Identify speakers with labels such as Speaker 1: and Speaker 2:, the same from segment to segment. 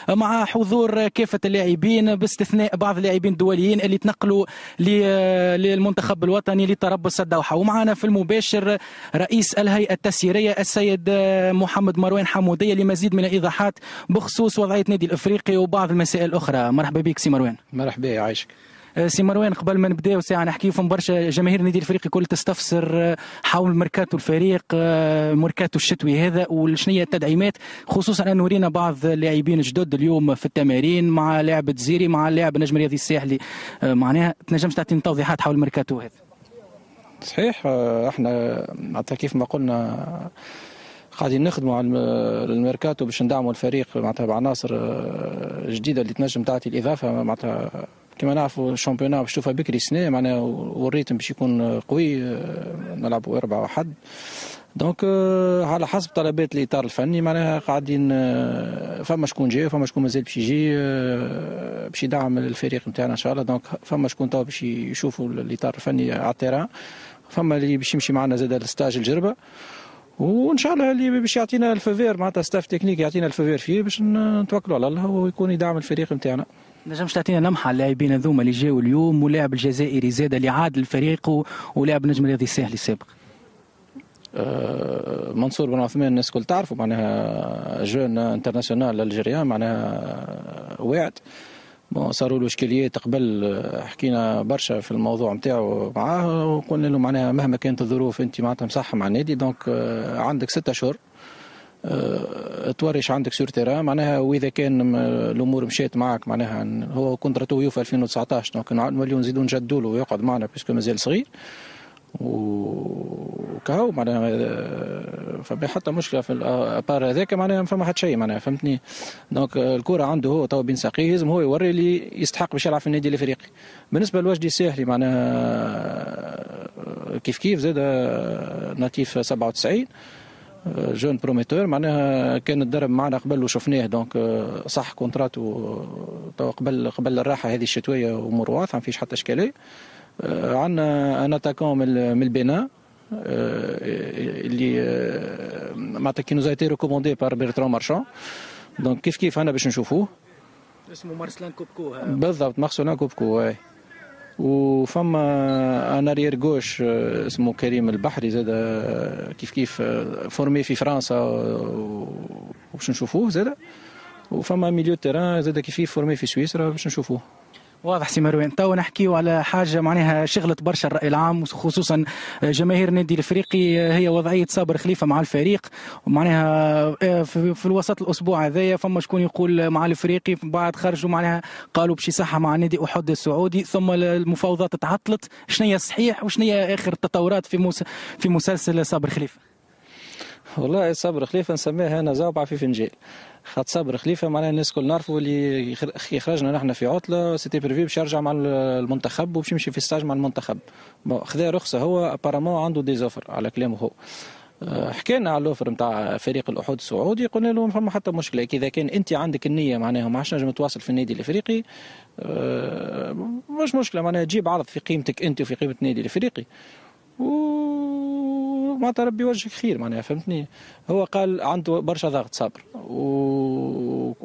Speaker 1: مع حضور كافة اللاعبين باستثناء بعض اللاعبين الدوليين اللي تنقلوا للمنتخب الوطني لتربص الدوحة. ومعنا في المباشر رئيس الهيئة التسييرية السيد محمد مروان حمودية لمزيد من الإيضاحات بخصوص وضعية النادي الإفريقي وبعض المسائل الأخرى. مرحبا بك سي مروان.
Speaker 2: مرحبا يعيشك.
Speaker 1: سي مروان، قبل ما نبداو ساعه نحكيو فم برشا جماهير النادي الافريقي كل تستفسر حول ميركاتو الفريق، ميركاتو الشتوي هذا، وشنو هي التدعيمات، خصوصا انه ورينا بعض اللاعبين جدد اليوم في التمارين مع لاعب تزيري مع اللاعب النجم الرياضي الساحلي. معناها تنجمش تعطينا توضيحات حول ميركاتو هذا؟
Speaker 2: صحيح، احنا معناتها كيف ما قلنا قاعدين نخدموا على الميركاتو باش ندعموا الفريق معناتها بعناصر جديده اللي تنجم تعطي الاضافه. معناتها كما نعرفوا الشامبيونات باش تشوفها بكري سنه معناها، والريتم باش يكون قوي، نلعبوا 4-1. دونك على حسب طلبات الاطار الفني معناها قاعدين، فما شكون جاي وفما شكون مازال باش يجي باش يدعم الفريق نتاعنا ان شاء الله. دونك فما شكون تو باش يشوفوا الاطار الفني على التيران، فما اللي باش يمشي معنا زاد الستاج الجربه، وان شاء الله اللي باش يعطينا الفافير معناتها ستاف تكنيك يعطينا الفافير فيه باش نتوكلوا على الله ويكون يدعم الفريق نتاعنا.
Speaker 1: نجمش تعطينا لمحه على اللاعبين هذوما اللي جاوا اليوم، ولاعب الجزائري زاد اللي عاد للفريق، ولاعب نجم الرياضي الساحلي السابق؟
Speaker 2: منصور بن عثمان الناس الكل تعرفوا معناها جون انترناسيونال الجيريان، معناها واعد. صاروا له اشكاليات قبل، حكينا برشا في الموضوع نتاعو معاه وقلنا له معناها مهما كانت الظروف انت معناتها مصحه مع النادي، دونك عندك 6 اشهر توريش عندك سور تيران معناها، واذا كان الامور مشيت معك معناها هو كونتراتو يوفى 2019، دونك نوليو نزيدو نجدوا له ويقعد معنا باسكو مازال صغير وكهو معناها. فما حتى مشكله في الابار هذاك معناها، ما فما حتى شيء معناها، فهمتني. دونك الكره عنده هو تو بين ساقيه، لازم هو يوري اللي يستحق باش يلعب في النادي الافريقي. بالنسبه للوجدي الساحلي معناها كيف زاد ناتيف 97 جون بروميتور معناها، كان الدرب معنا قبل وشفناه، دونك صح كونتراتو قبل الراحه هذه الشتويه وامور واضحه ما فيش حتى اشكاليه. عندنا ان اتاكون من البناء اللي معناتها كي نوزايتي ريكوموندي بار بيرتران مارشان، دونك كيف انا باش نشوفوه.
Speaker 1: اسمه مارسلان كوبكو.
Speaker 2: بالضبط، مارسلان كوبكو. وفما ان اريير غوش اسمه كريم البحري زاد كيف فورمي في فرنسا وباش نشوفوه زاد. وفما ميليو تيران زاد كيف فورمي في سويسرا باش نشوفوه.
Speaker 1: واضح سي مروان. تو نحكيو على حاجه معناها شغلت برشا الراي العام وخصوصا جماهير النادي الافريقي، هي وضعيه صابر خليفه مع الفريق. ومعناها في الوسط الاسبوع هذايا فما شكون يقول مع الافريقي، بعد خرجوا معناها قالوا باش يصحى مع نادي احد السعودي، ثم المفاوضات تعطلت. شنو هي الصحيح وشنو هي اخر التطورات في مسلسل صابر خليفه؟
Speaker 2: والله صابر خليفه نسميها انا زوبعه في فنجان، خاطر صابر خليفه معناها الناس الكل نعرفوا اللي خرجنا نحن في عطله سيتي بريفي باش يرجع مع المنتخب وباش يمشي في ستاج مع المنتخب. خذا رخصه هو ابارامون عنده دي زوفر على كلامه هو. حكينا على الاوفر نتاع فريق الاحد السعودي، قلنا له ما فما حتى مشكله اذا كان انت عندك النيه معناها ما عادش نجم تواصل في النادي الافريقي، مش مشكله معناها تجيب عرض في قيمتك انت وفي قيمه النادي الافريقي معناتها ربي يوجهك خير معناها، فهمتني. هو قال عنده برشا ضغط صبر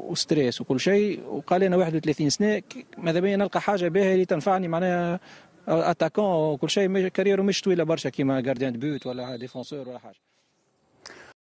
Speaker 2: وستريس وكل شيء، وقال انا 31 سنه ماذا بيا نلقى حاجه باهيه اللي تنفعني معناها اتاكون وكل شيء، كاريره مش طويله برشا كيما جارديان بيوت ولا ديفونسور ولا حاجه.